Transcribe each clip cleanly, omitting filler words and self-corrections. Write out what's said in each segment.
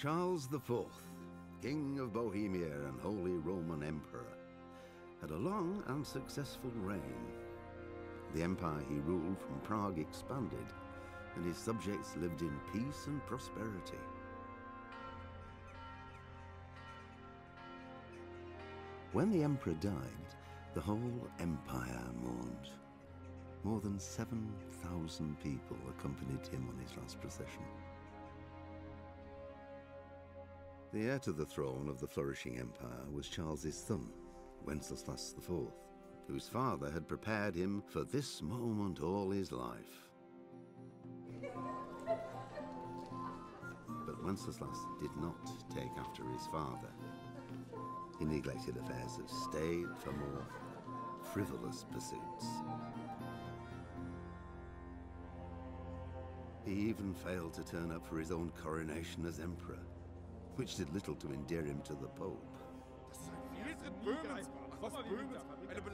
Charles IV, King of Bohemia and Holy Roman Emperor, had a long and successful reign. The empire he ruled from Prague expanded, and his subjects lived in peace and prosperity. When the emperor died, the whole empire mourned. More than 7,000 people accompanied him on his last procession. The heir to the throne of the flourishing empire was Charles's son, Wenceslas IV, whose father had prepared him for this moment all his life. But Wenceslas did not take after his father. He neglected affairs of state for more frivolous pursuits. He even failed to turn up for his own coronation as emperor, which did little to endear him to the Pope.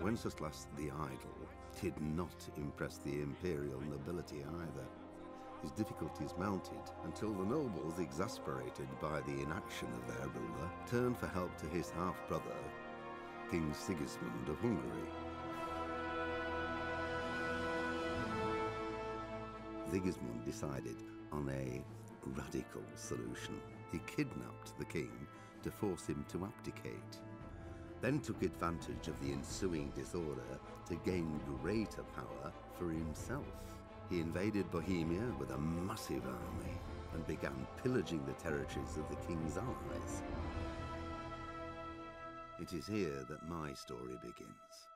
Wenceslas the Idle did not impress the imperial nobility either. His difficulties mounted until the nobles, exasperated by the inaction of their ruler, turned for help to his half-brother, King Sigismund of Hungary. Sigismund decided on a radical solution. He kidnapped the king to force him to abdicate, then took advantage of the ensuing disorder to gain greater power for himself. He invaded Bohemia with a massive army and began pillaging the territories of the king's allies. It is here that my story begins.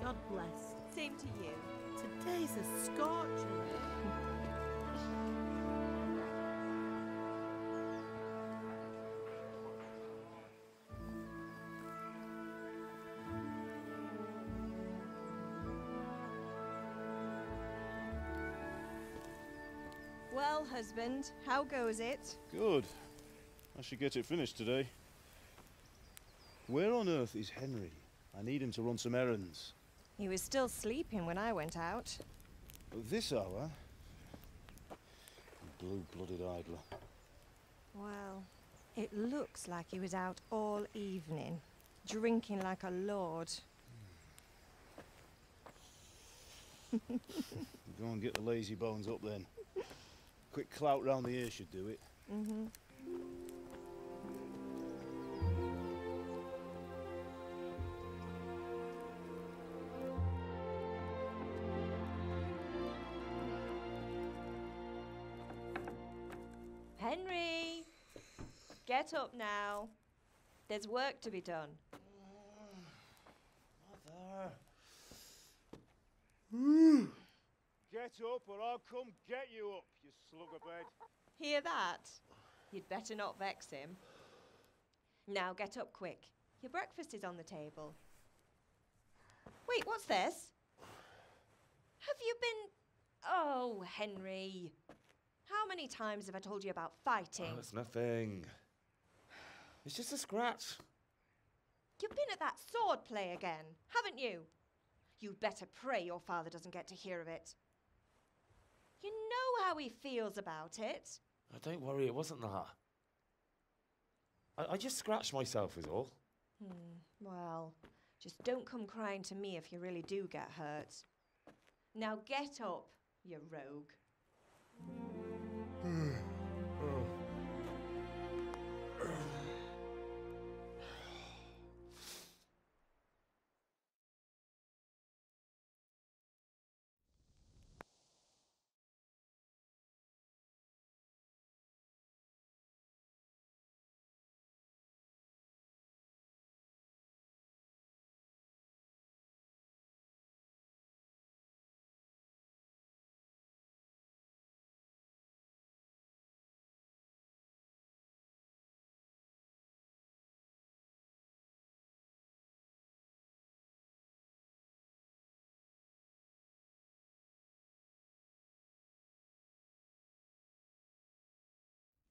God bless. Same to you. Today's a scorcher. Well, husband, how goes it? Good. I should get it finished today. Where on earth is Henry? I need him to run some errands. He was still sleeping when I went out. At this hour? Blue-blooded idler. Well, it looks like he was out all evening, drinking like a lord. Go and get the lazy bones up then. Quick clout round the ear should do it. Mm-hmm. Henry! Get up now. There's work to be done. Mother. Get up or I'll come get you up, you sluggerbed. Hear that? You'd better not vex him. Now get up quick. Your breakfast is on the table. Wait, what's this? Have you been... Oh, Henry. How many times have I told you about fighting? Oh, it's nothing. It's just a scratch. You've been at that sword play again, haven't you? You'd better pray your father doesn't get to hear of it. You know how he feels about it. Oh, don't worry, it wasn't that. I just scratched myself is all. Well, just don't come crying to me if you really do get hurt. Now get up, you rogue.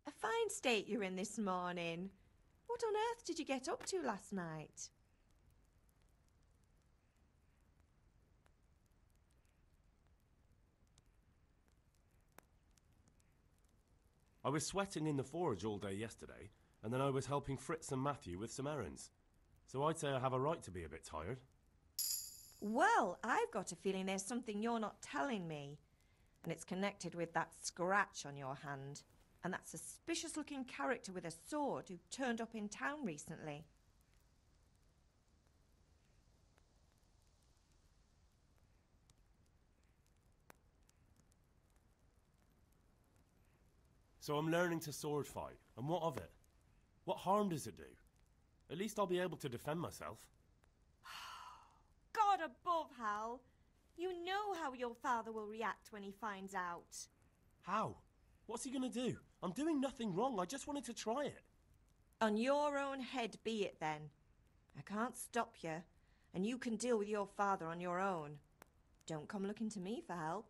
A fine state you're in this morning. What on earth did you get up to last night? I was sweating in the forge all day yesterday, and then I was helping Fritz and Matthew with some errands. So I'd say I have a right to be a bit tired. Well, I've got a feeling there's something you're not telling me. And it's connected with that scratch on your hand. And that suspicious-looking character with a sword who turned up in town recently. So I'm learning to sword fight, and what of it? What harm does it do? At least I'll be able to defend myself. God above, Hal. You know how your father will react when he finds out. How? What's he gonna do? I'm doing nothing wrong, I just wanted to try it. On your own head be it then. I can't stop you, and you can deal with your father on your own. Don't come looking to me for help.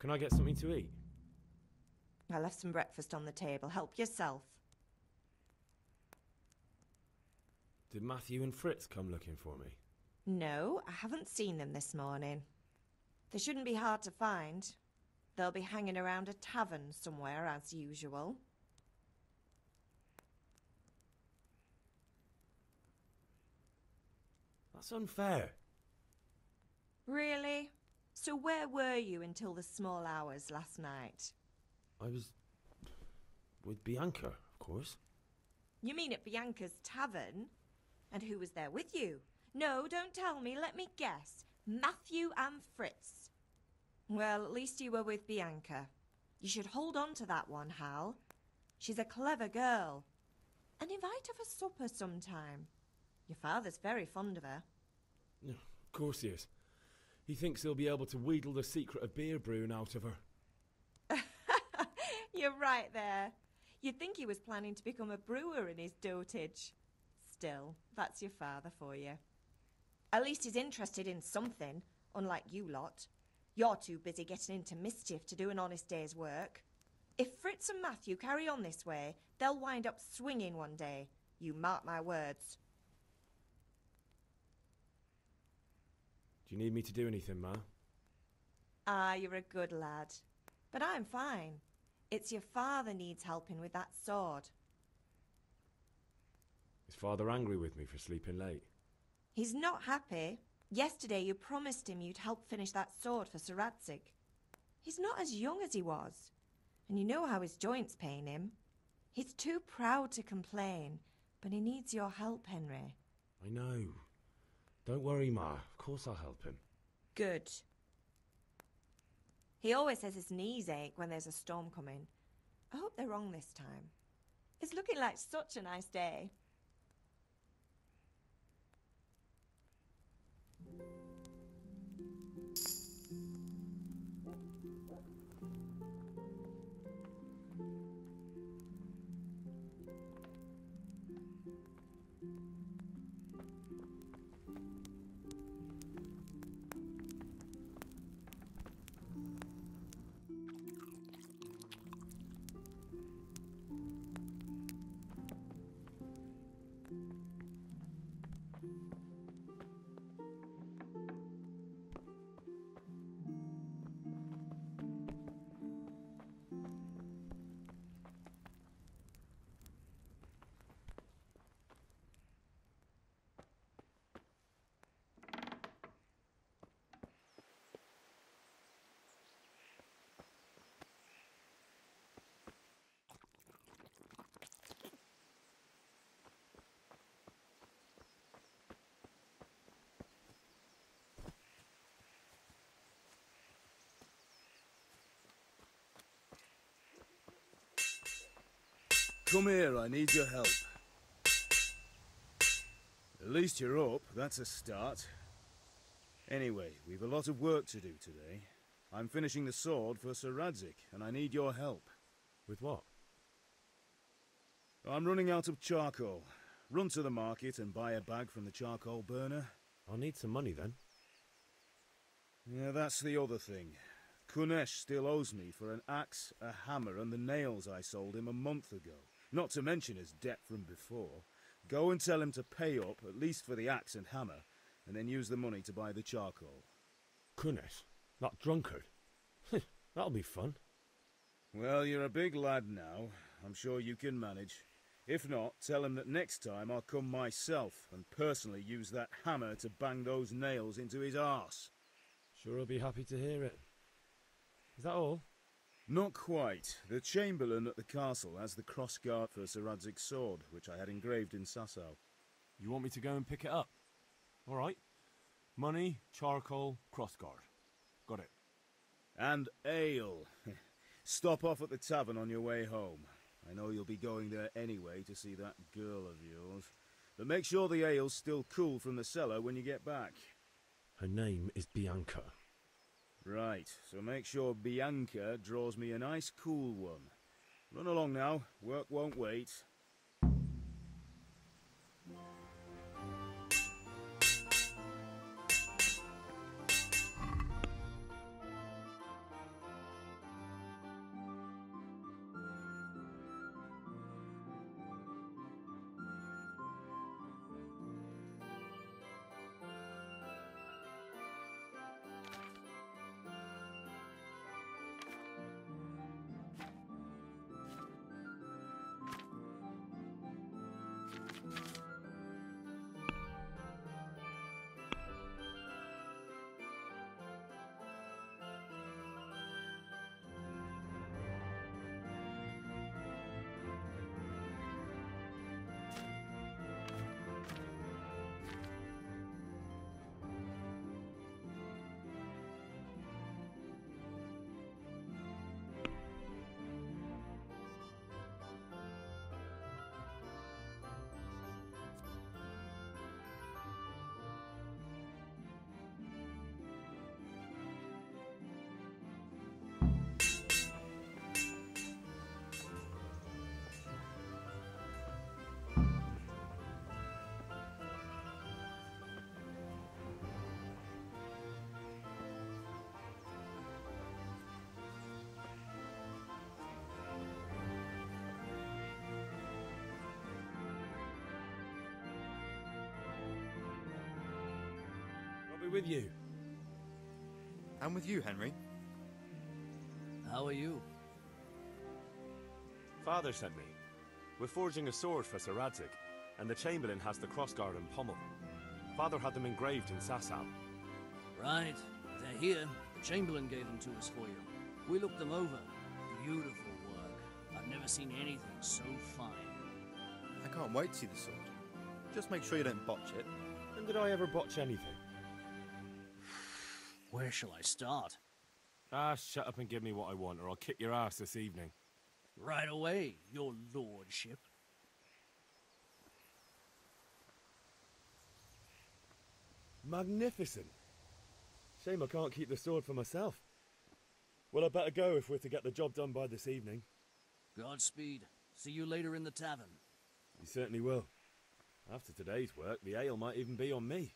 Can I get something to eat? I left some breakfast on the table. Help yourself. Did Matthew and Fritz come looking for me? No, I haven't seen them this morning. They shouldn't be hard to find. They'll be hanging around a tavern somewhere, as usual. That's unfair. Really? So where were you until the small hours last night? I was with Bianca, of course. You mean at Bianca's tavern? And who was there with you? No, don't tell me, let me guess. Matthew and Fritz. Well, at least you were with Bianca. You should hold on to that one, Hal. She's a clever girl. And invite her for supper sometime. Your father's very fond of her. Of course he is. He thinks he'll be able to wheedle the secret of beer brewing out of her. You're right there. You'd think he was planning to become a brewer in his dotage. Still, that's your father for you. At least he's interested in something, unlike you lot. You're too busy getting into mischief to do an honest day's work. If Fritz and Matthew carry on this way, they'll wind up swinging one day. You mark my words. Do you need me to do anything, Ma? Ah, you're a good lad. But I'm fine. It's your father needs helping with that sword. Is Father angry with me for sleeping late? He's not happy. Yesterday you promised him you'd help finish that sword for Sir Radzig. He's not as young as he was, and you know how his joints pain him. He's too proud to complain, but he needs your help, Henry. I know. Don't worry, Ma. Of course I'll help him. Good. He always says his knees ache when there's a storm coming. I hope they're wrong this time. It's looking like such a nice day. Come here, I need your help. At least you're up, that's a start. Anyway, we've a lot of work to do today. I'm finishing the sword for Sir Radzig, and I need your help. With what? I'm running out of charcoal. Run to the market and buy a bag from the charcoal burner. I'll need some money then. Yeah, that's the other thing. Kunesh still owes me for an axe, a hammer, and the nails I sold him a month ago. Not to mention his debt from before. Go and tell him to pay up, at least for the axe and hammer, and then use the money to buy the charcoal. Kunesh? That drunkard? That'll be fun. Well, you're a big lad now. I'm sure you can manage. If not, tell him that next time I'll come myself and personally use that hammer to bang those nails into his arse. Sure I'll be happy to hear it. Is that all? Not quite. The Chamberlain at the castle has the crossguard for Sir Radzig's sword, which I had engraved in Sasau. You want me to go and pick it up? All right. Money, charcoal, crossguard. Got it. And ale. Stop off at the tavern on your way home. I know you'll be going there anyway to see that girl of yours. But make sure the ale's still cool from the cellar when you get back. Her name is Bianca. Right, so make sure Bianca draws me a nice cool one. Run along now, work won't wait. with you. And with you, Henry. How are you? Father sent me. We're forging a sword for Sir Radzig, and the Chamberlain has the crossguard and pommel. Father had them engraved in Sasau. Right. They're here. The Chamberlain gave them to us for you. We looked them over. Beautiful work. I've never seen anything so fine. I can't wait to see the sword. Just make sure you don't botch it. When did I ever botch anything? Where shall I start? Ah, shut up and give me what I want, or I'll kick your ass this evening. Right away, your lordship. Magnificent. Shame I can't keep the sword for myself. Well, I better go if we're to get the job done by this evening. Godspeed. See you later in the tavern. You certainly will. After today's work, the ale might even be on me.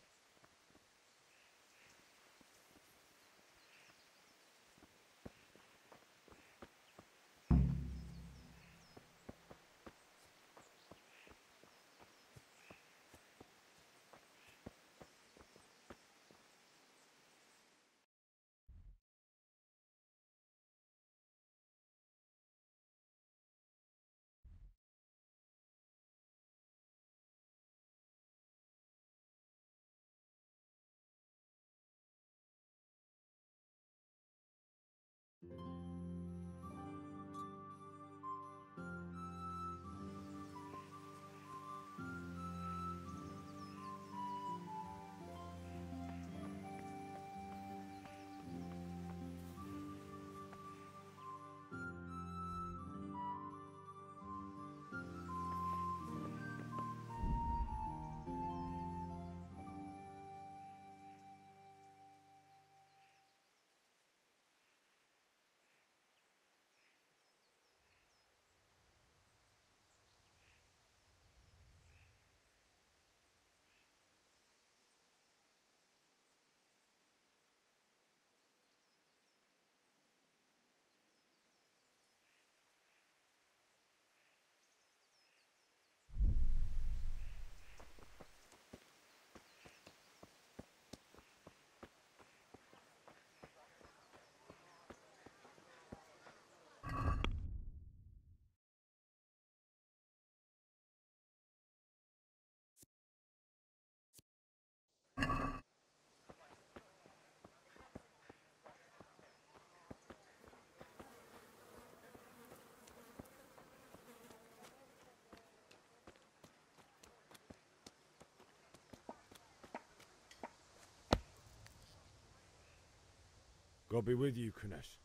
God be with you, Kunesh.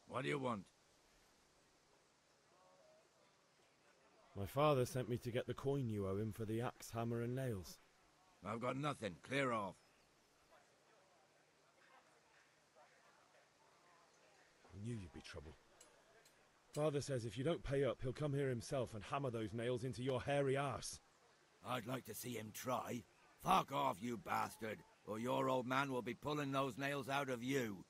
What do you want? My father sent me to get the coin you owe him for the axe, hammer and nails. I've got nothing. Clear off. I knew you'd be trouble. Father says if you don't pay up, he'll come here himself and hammer those nails into your hairy arse. I'd like to see him try. Fuck off, you bastard, or your old man will be pulling those nails out of you.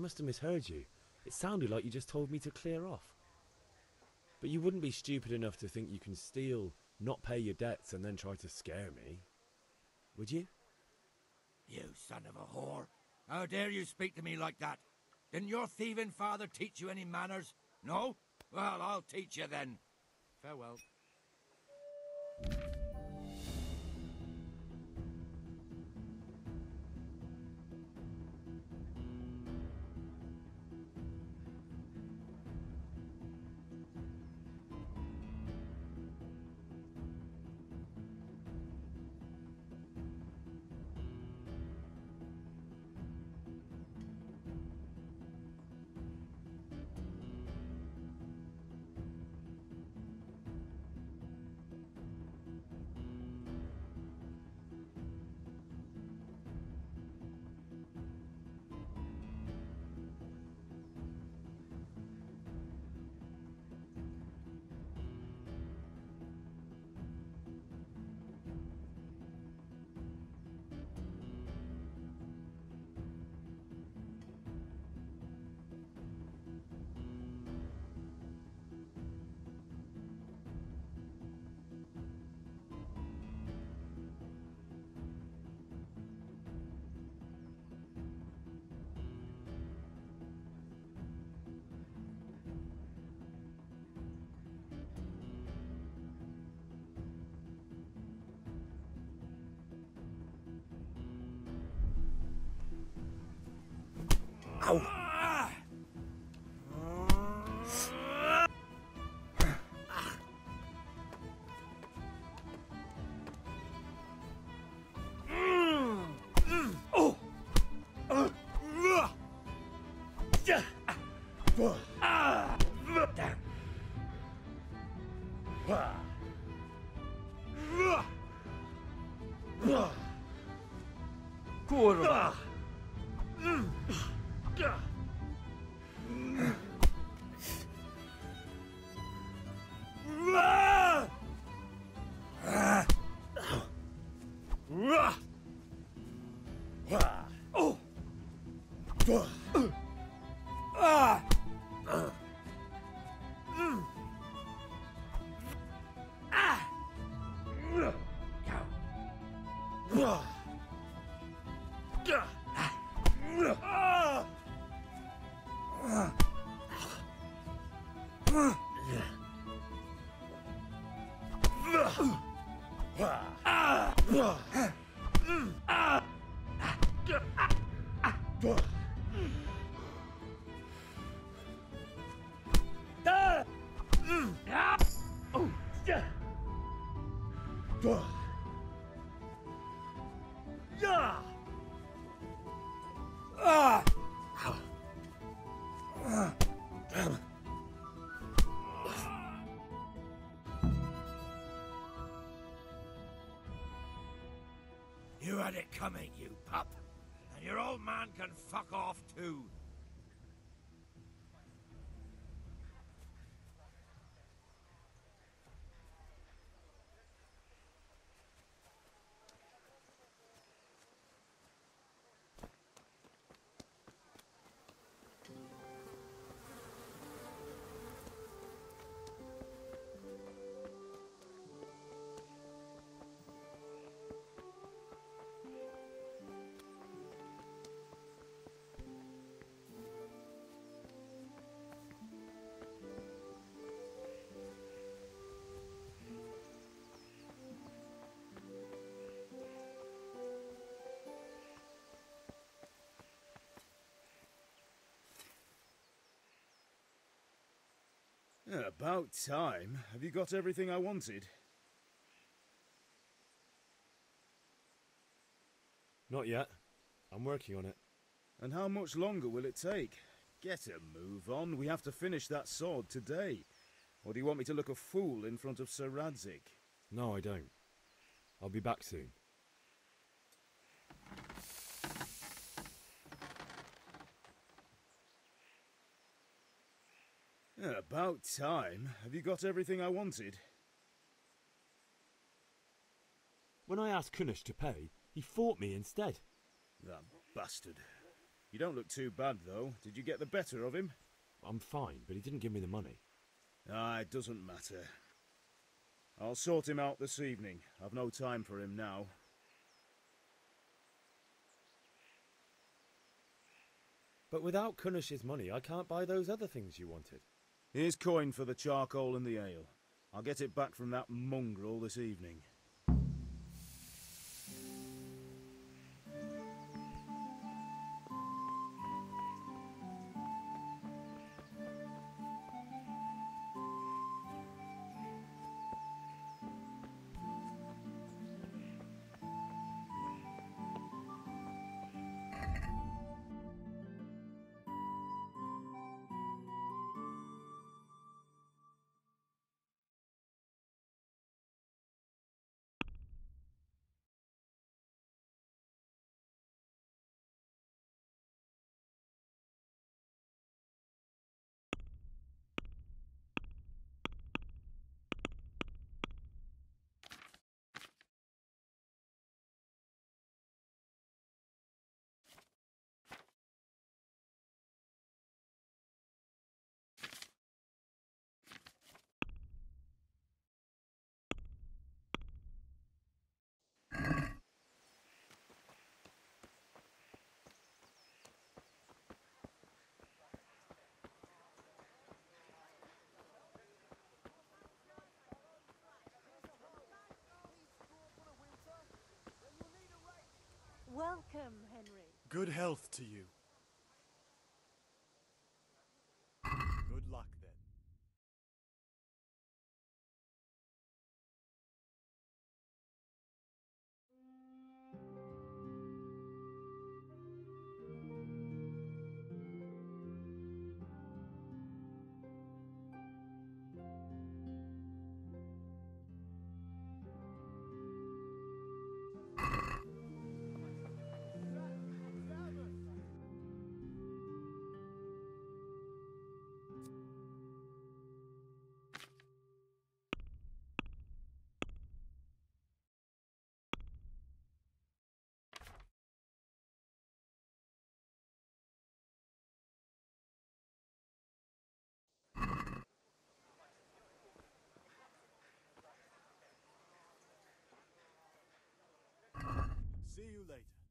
must have misheard you. It sounded like you just told me to clear off. But you wouldn't be stupid enough to think you can steal, not pay your debts, and then try to scare me, would you? You son of a whore. How dare you speak to me like that? Didn't your thieving father teach you any manners? No? Well, I'll teach you then. Farewell. Ow! Kurwa! You had it coming, you pup. And your old man can fuck off too. About time. Have you got everything I wanted? Not yet. I'm working on it. And how much longer will it take? Get a move on. We have to finish that sword today. Or do you want me to look a fool in front of Sir Radzik? No, I don't. I'll be back soon. About time. Have you got everything I wanted? When I asked Kunish to pay, he fought me instead. That bastard. You don't look too bad, though. Did you get the better of him? I'm fine, but he didn't give me the money. Ah, it doesn't matter. I'll sort him out this evening. I've no time for him now. But without Kunish's money, I can't buy those other things you wanted. Here's coin for the charcoal and the ale. I'll get it back from that mongrel this evening. Welcome, Henry. Good health to you. Good luck, then. See you later.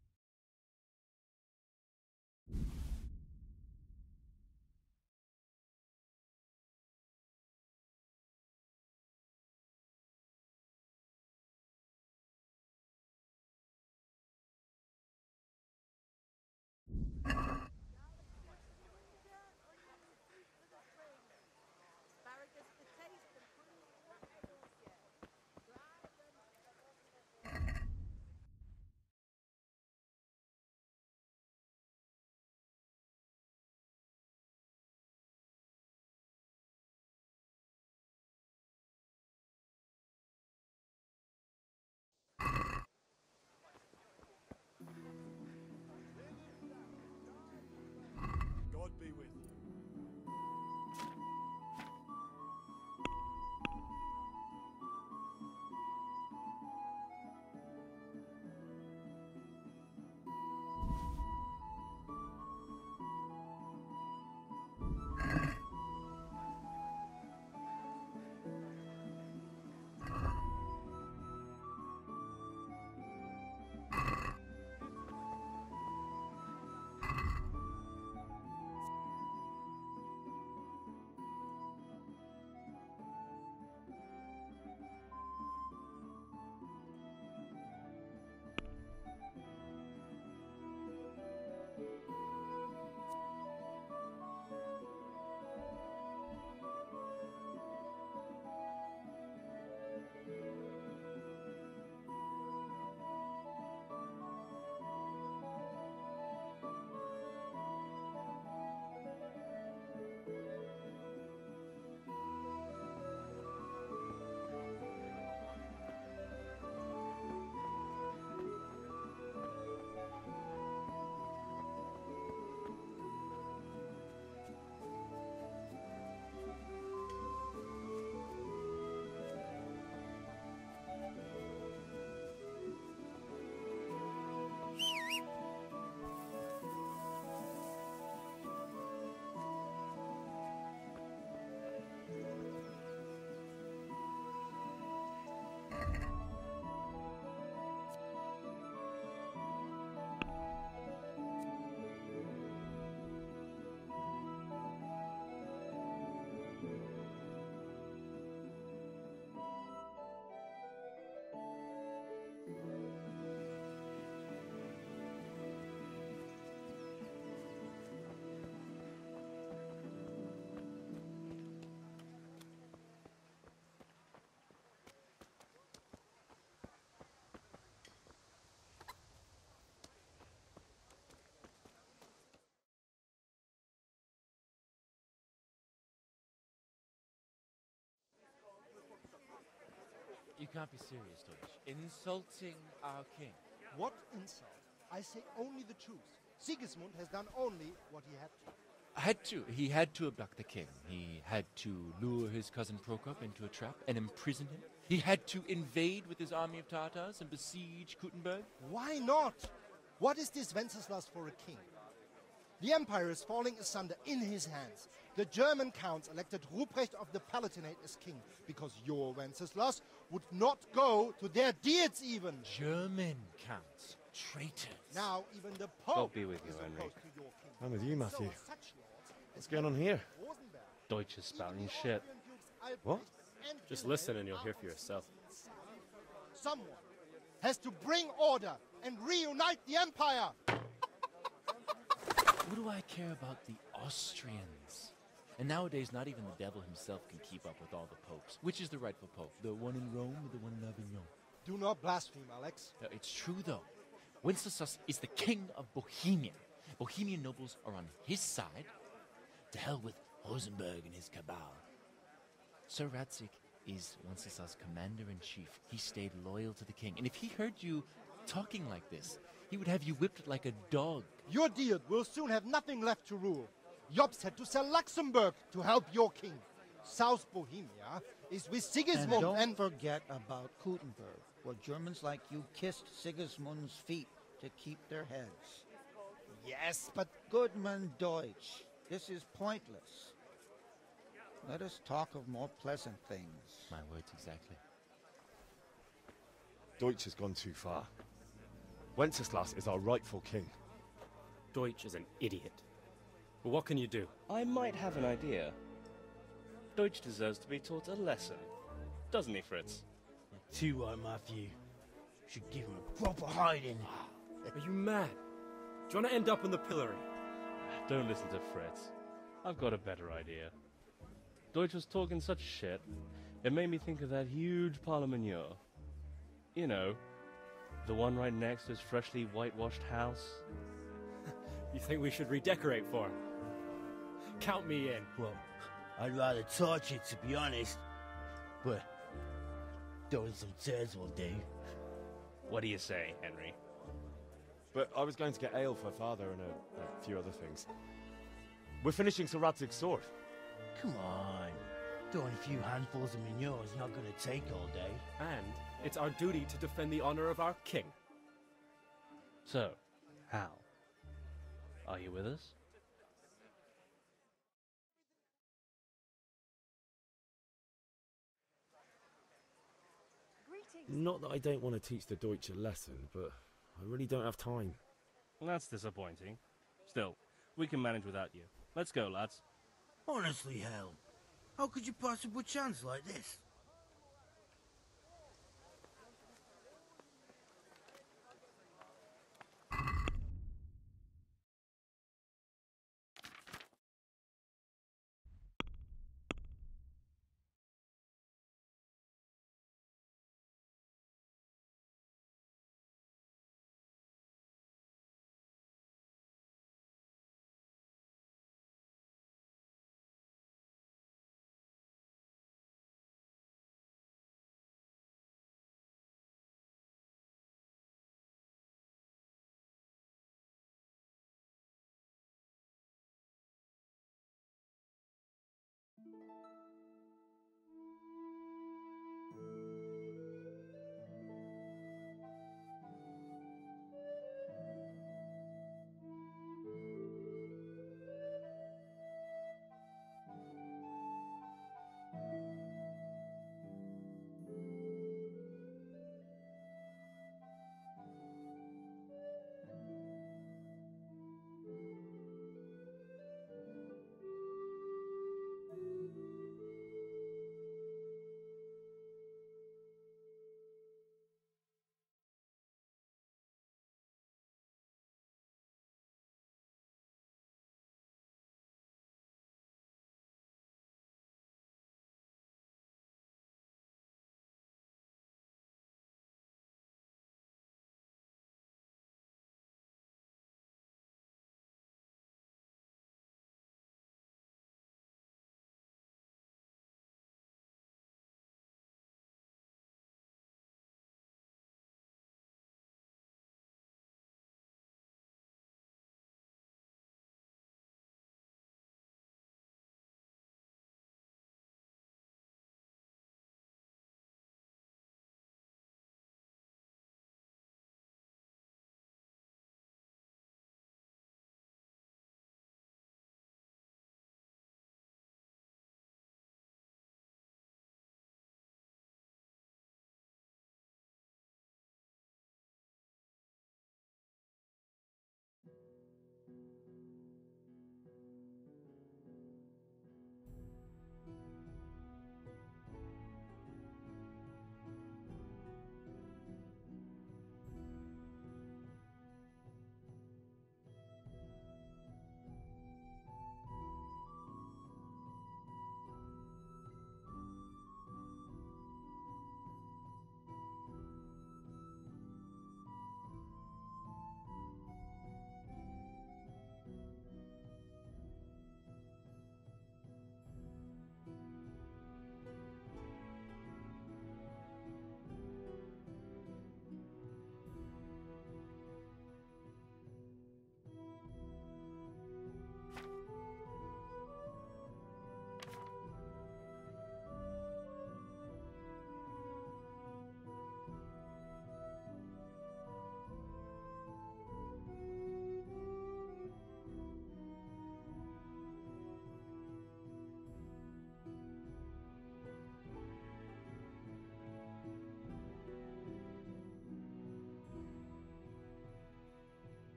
can't be serious, Deutsch. Insulting our king. What insult? I say only the truth. Sigismund has done only what he had to. He had to abduct the king. He had to lure his cousin Prokop into a trap and imprison him. He had to invade with his army of Tatars and besiege Kuttenberg. Why not? What is this Wenceslas for a king? The empire is falling asunder in his hands. The German counts elected Ruprecht of the Palatinate as king because your Wenceslas would not go to their deeds even. German counts. Traitors. Now even the Pope God be with you, is Henry. opposed to your king. I'm with you, Matthew. So such lords What's going on here? Rosenberg, Deutsch is spouting shit. What? Just listen and you'll hear for yourself. Someone has to bring order and reunite the empire. What do I care about the Austrians? And nowadays, not even the devil himself can keep up with all the popes. Which is the rightful pope? The one in Rome or the one in Avignon? Do not blaspheme, Alex. No, it's true, though. Wenceslas is the king of Bohemia. Bohemian nobles are on his side. To hell with Rosenberg and his cabal. Sir Radzik is Wenceslas' commander-in-chief. He stayed loyal to the king. And if he heard you talking like this, he would have you whipped like a dog. Your deed will soon have nothing left to rule. Jobst had to sell Luxembourg to help your king. South Bohemia is with Sigismund and don't forget about Kuttenberg, where Germans like you kissed Sigismund's feet to keep their heads. Yes, but Goodman Deutsch, this is pointless. Let us talk of more pleasant things. My words exactly. Deutsch has gone too far. Wenceslas is our rightful king. Deutsch is an idiot. But what can you do? I might have an idea. Deutsch deserves to be taught a lesson. Doesn't he, Fritz? Too right, Matthew. Should give him a proper hiding. Are you mad? Do you want to end up on the pillory? Don't listen to Fritz. I've got a better idea. Deutsch was talking such shit, it made me think of that huge parliament. You know, the one right next to his freshly whitewashed house. You think we should redecorate for him? Count me in. Well, I'd rather torch it, to be honest. But throwing some tears will do. What do you say, Henry? But I was going to get ale for father and a few other things. We're finishing Sir Radzig's sword. Come on. Throwing a few handfuls of manure is not going to take all day. And it's our duty to defend the honor of our king. So, Hal, are you with us? Not that I don't want to teach the Deutsch a lesson, but I really don't have time. Well, that's disappointing. Still, we can manage without you. Let's go, lads. Honestly, Hal, how could you possibly chance like this?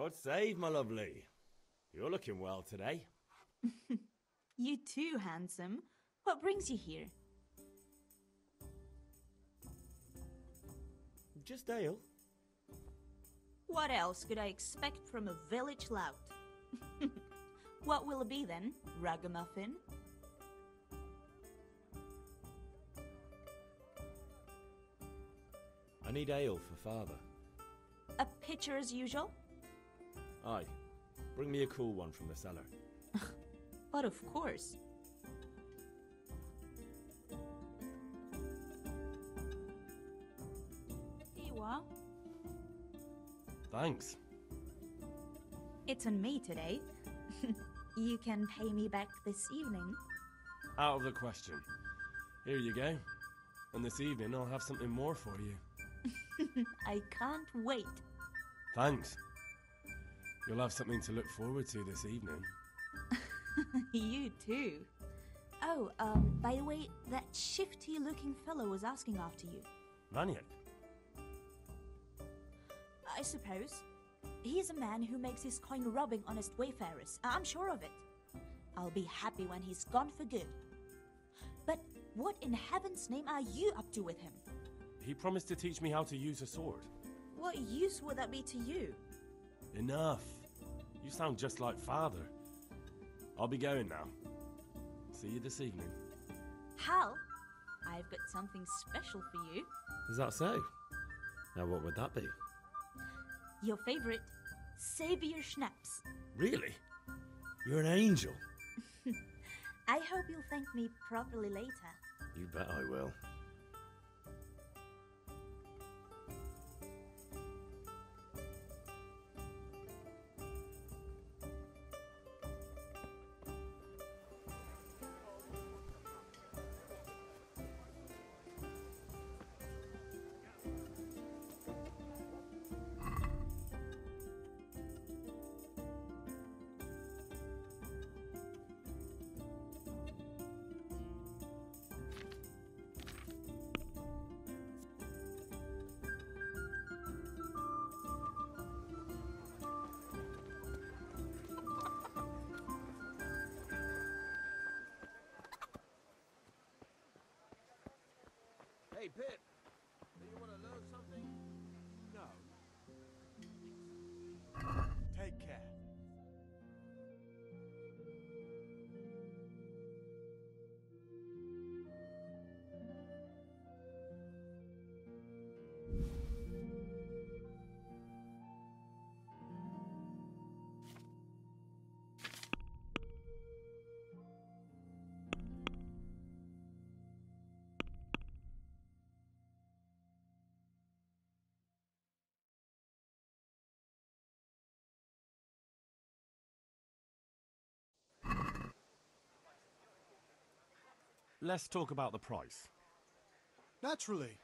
God save, my lovely. You're looking well today. You too, handsome. What brings you here? Just ale. What else could I expect from a village lout? What will it be then, ragamuffin? I need ale for father. A pitcher as usual? Aye. Bring me a cool one from the cellar. But of course. Here you are. Thanks. It's on me today. You can pay me back this evening. Out of the question. Here you go. And this evening I'll have something more for you. I can't wait. Thanks. You'll have something to look forward to this evening. You too. Oh, by the way, that shifty-looking fellow was asking after you. Maniac? I suppose. He's a man who makes his coin robbing honest wayfarers. I'm sure of it. I'll be happy when he's gone for good. But what in heaven's name are you up to with him? He promised to teach me how to use a sword. What use would that be to you? Enough. You sound just like father. I'll be going now. See you this evening. Hal, I've got something special for you. Is that so? Now what would that be? Your favorite, Savior Schnapps. Really? You're an angel. I hope you'll thank me properly later. You bet I will. Hey, Pip. Do you want to learn something? No. Take care. Let's talk about the price. Naturally.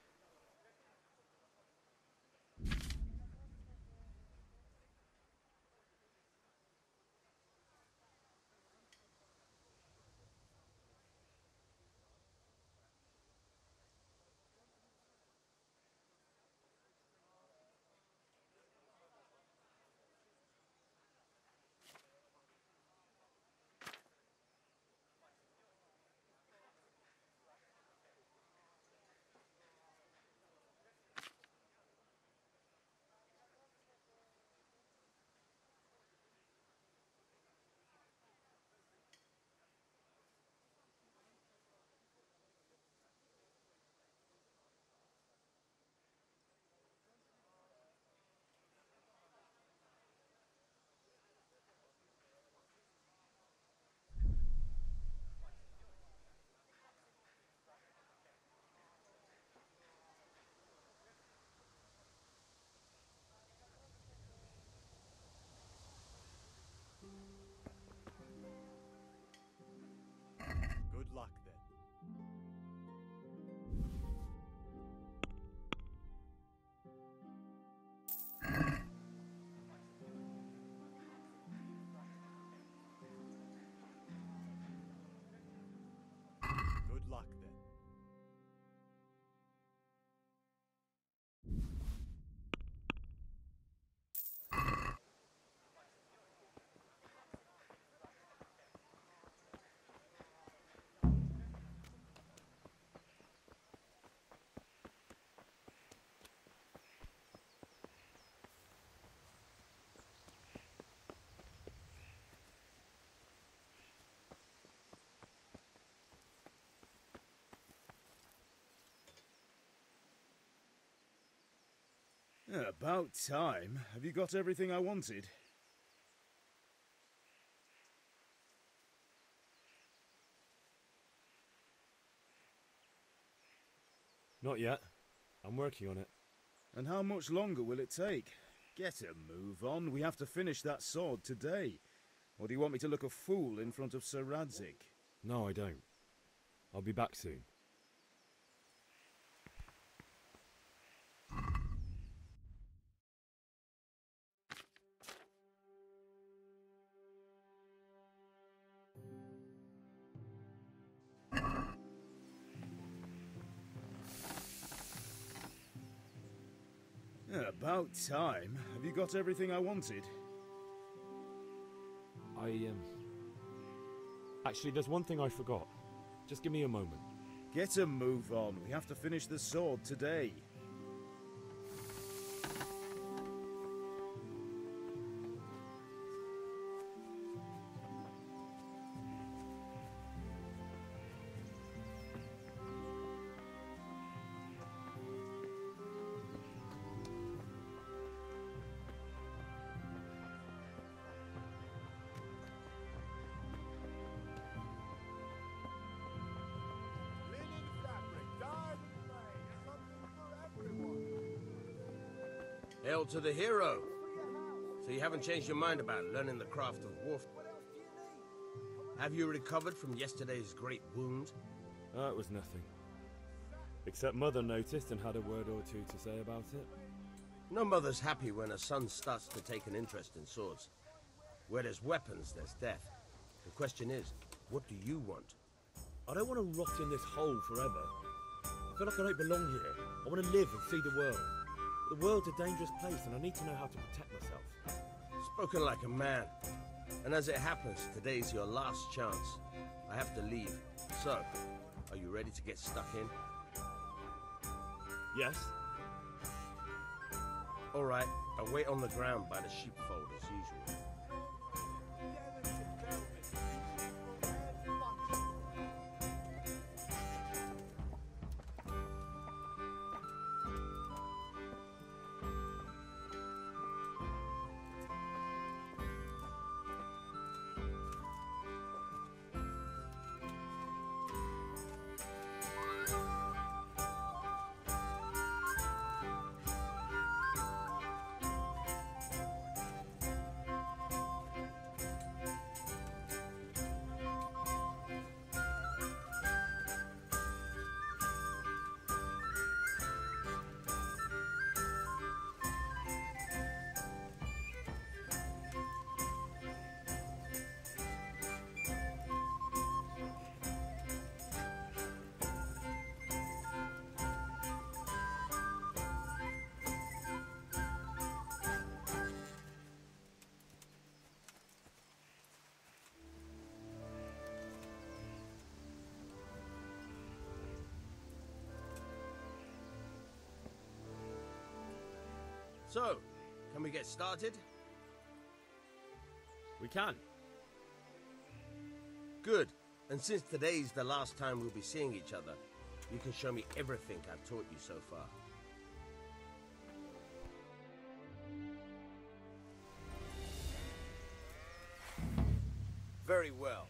About time. Have you got everything I wanted? Not yet. I'm working on it. And how much longer will it take? Get a move on. We have to finish that sword today. Or do you want me to look a fool in front of Sir Radzig? No, I don't. I'll be back soon. About time. Have you got everything I wanted? Actually, there's one thing I forgot. Just give me a moment. Get a move on. We have to finish the sword today. Hail to the hero! So you haven't changed your mind about learning the craft of warfare? Have you recovered from yesterday's great wound? It was nothing. Except Mother noticed and had a word or two to say about it. No mother's happy when a son starts to take an interest in swords. Where there's weapons, there's death. The question is, what do you want? I don't want to rot in this hole forever. I feel like I don't belong here. I want to live and see the world. The world's a dangerous place and I need to know how to protect myself. Spoken like a man. And as it happens, today's your last chance. I have to leave. So, are you ready to get stuck in? Yes. Alright, I'll wait on the ground by the sheepfold as usual. So, can we get started? We can. Good. And since today's the last time we'll be seeing each other, you can show me everything I've taught you so far. Very well.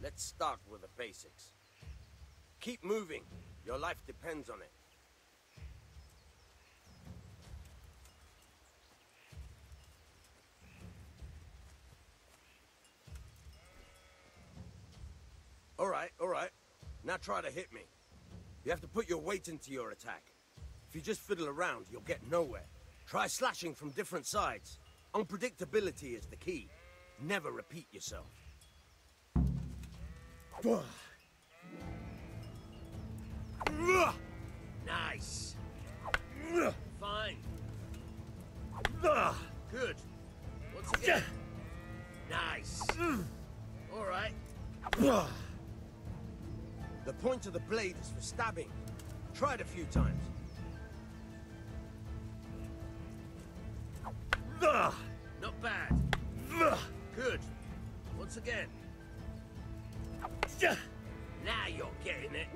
Let's start with the basics. Keep moving. Your life depends on it. All right. Now try to hit me. You have to put your weight into your attack. If you just fiddle around, you'll get nowhere. Try slashing from different sides. Unpredictability is the key. Never repeat yourself. Nice. Fine. Good. Once again. Nice. All right. The point of the blade is for stabbing. Try it a few times. Not bad. Good. Once again. Now you're getting it.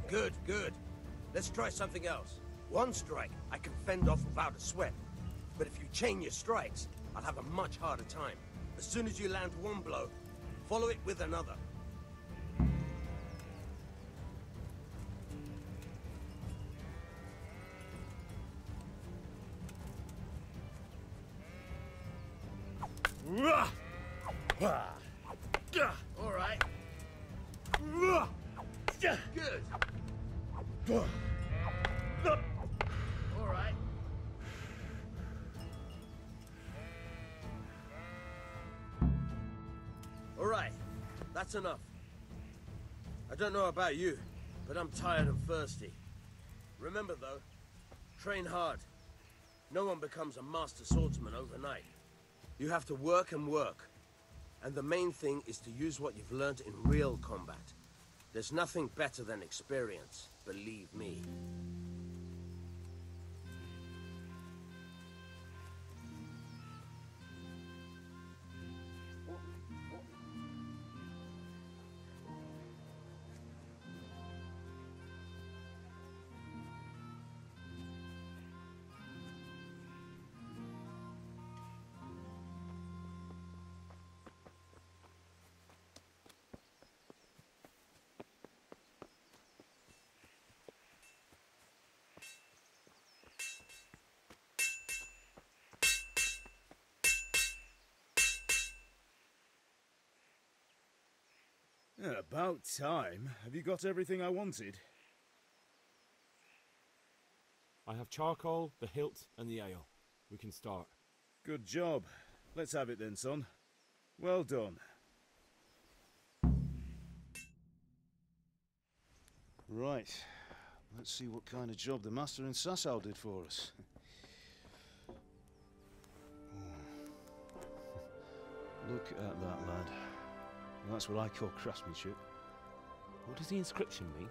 Good. Let's try something else. One strike, I can fend off without a sweat. But if you chain your strikes, I'll have a much harder time. As soon as you land one blow, follow it with another. All right. Good. All right. All right, that's enough. I don't know about you, but I'm tired and thirsty. Remember though, train hard. No one becomes a master swordsman overnight. You have to work and work. And the main thing is to use what you've learned in real combat. There's nothing better than experience, believe me. Yeah, about time. Have you got everything I wanted? I have charcoal, the hilt, and the ale. We can start. Good job. Let's have it then, son. Well done. Right. Let's see what kind of job the master in Sasau did for us. Look at that, lad. That's what I call craftsmanship. What does the inscription mean?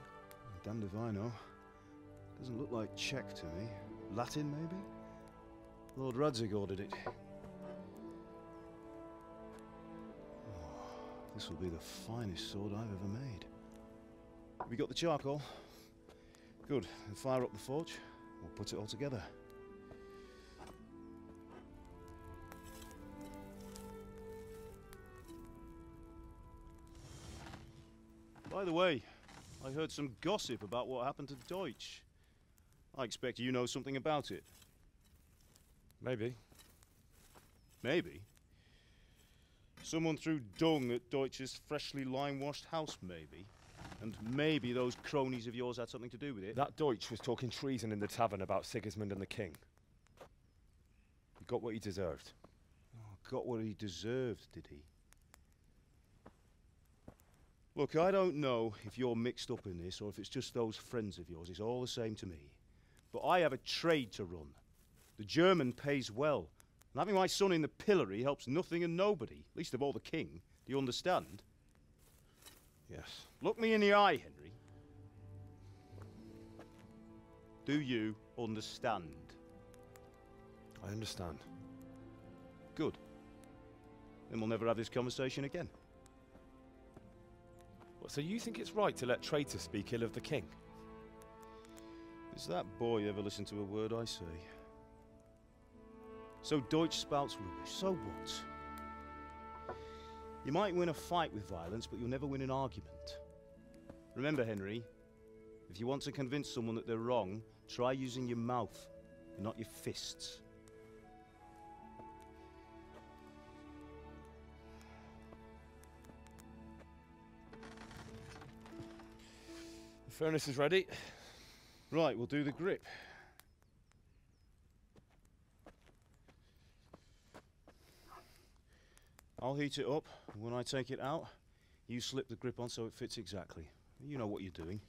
Damned if I know. Doesn't look like Czech to me. Latin, maybe? Lord Radzig ordered it. Oh, this will be the finest sword I've ever made. Have you got the charcoal? Good. Then fire up the forge. We'll put it all together. By the way, I heard some gossip about what happened to Deutsch. I expect you know something about it. Maybe. Maybe? Someone threw dung at Deutsch's freshly lime-washed house, maybe? And maybe those cronies of yours had something to do with it? That Deutsch was talking treason in the tavern about Sigismund and the king. He got what he deserved. Oh, got what he deserved, did he? Look, I don't know if you're mixed up in this or if it's just those friends of yours. It's all the same to me. But I have a trade to run. The German pays well. And having my son in the pillory helps nothing and nobody, least of all the king. Do you understand? Yes. Look me in the eye, Henry. Do you understand? I understand. Good. Then we'll never have this conversation again. So you think it's right to let traitors speak ill of the king? Does that boy ever listen to a word I say? So Deutsch spouts rubbish, so what? You might win a fight with violence, but you'll never win an argument. Remember, Henry, if you want to convince someone that they're wrong, try using your mouth, and not your fists. The furnace is ready. Right, we'll do the grip. I'll heat it up, and when I take it out, you slip the grip on so it fits exactly. You know what you're doing.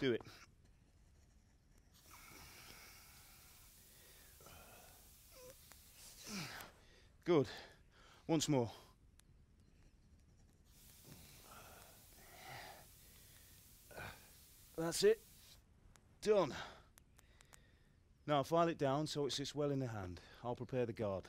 Do it. Good. Once more. That's it. Done. Now file it down so it sits well in the hand. I'll prepare the guard.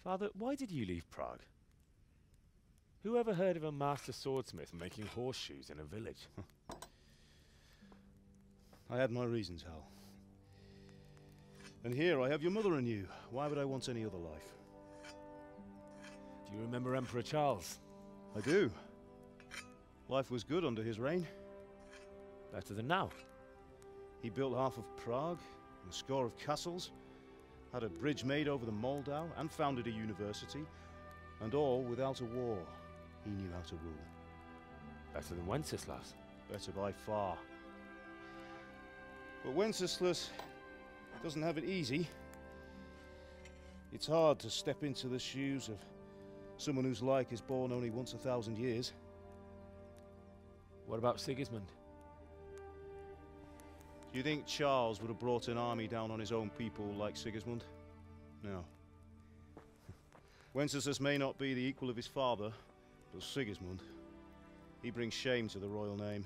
Father, why did you leave Prague? Who ever heard of a master swordsmith making horseshoes in a village? I had my reasons, Hal. And here I have your mother and you. Why would I want any other life? Do you remember Emperor Charles? I do. Life was good under his reign. Better than now. He built half of Prague, and a score of castles, had a bridge made over the Moldau, and founded a university, and all without a war. He knew how to rule. Better than Wenceslas. Better by far. But Wenceslas doesn't have it easy. It's hard to step into the shoes of someone whose like is born only once 1,000 years. What about Sigismund? Do you think Charles would have brought an army down on his own people like Sigismund? No. Wenceslas may not be the equal of his father, but Sigismund, he brings shame to the royal name.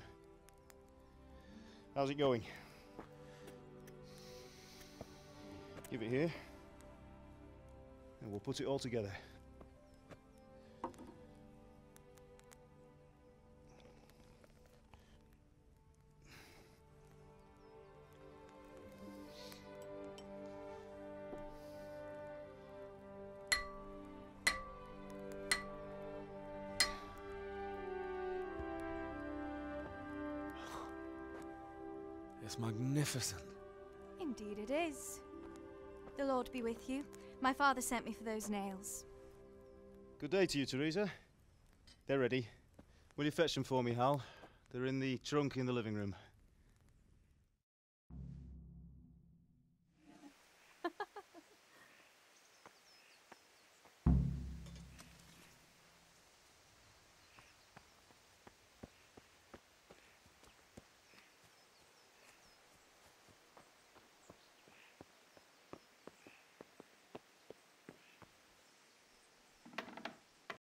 How's it going? Give it here, and we'll put it all together. It's magnificent. Indeed it is. The Lord be with you. My father sent me for those nails. Good day to you, Teresa. They're ready. Will you fetch them for me, Hal? They're in the trunk in the living room.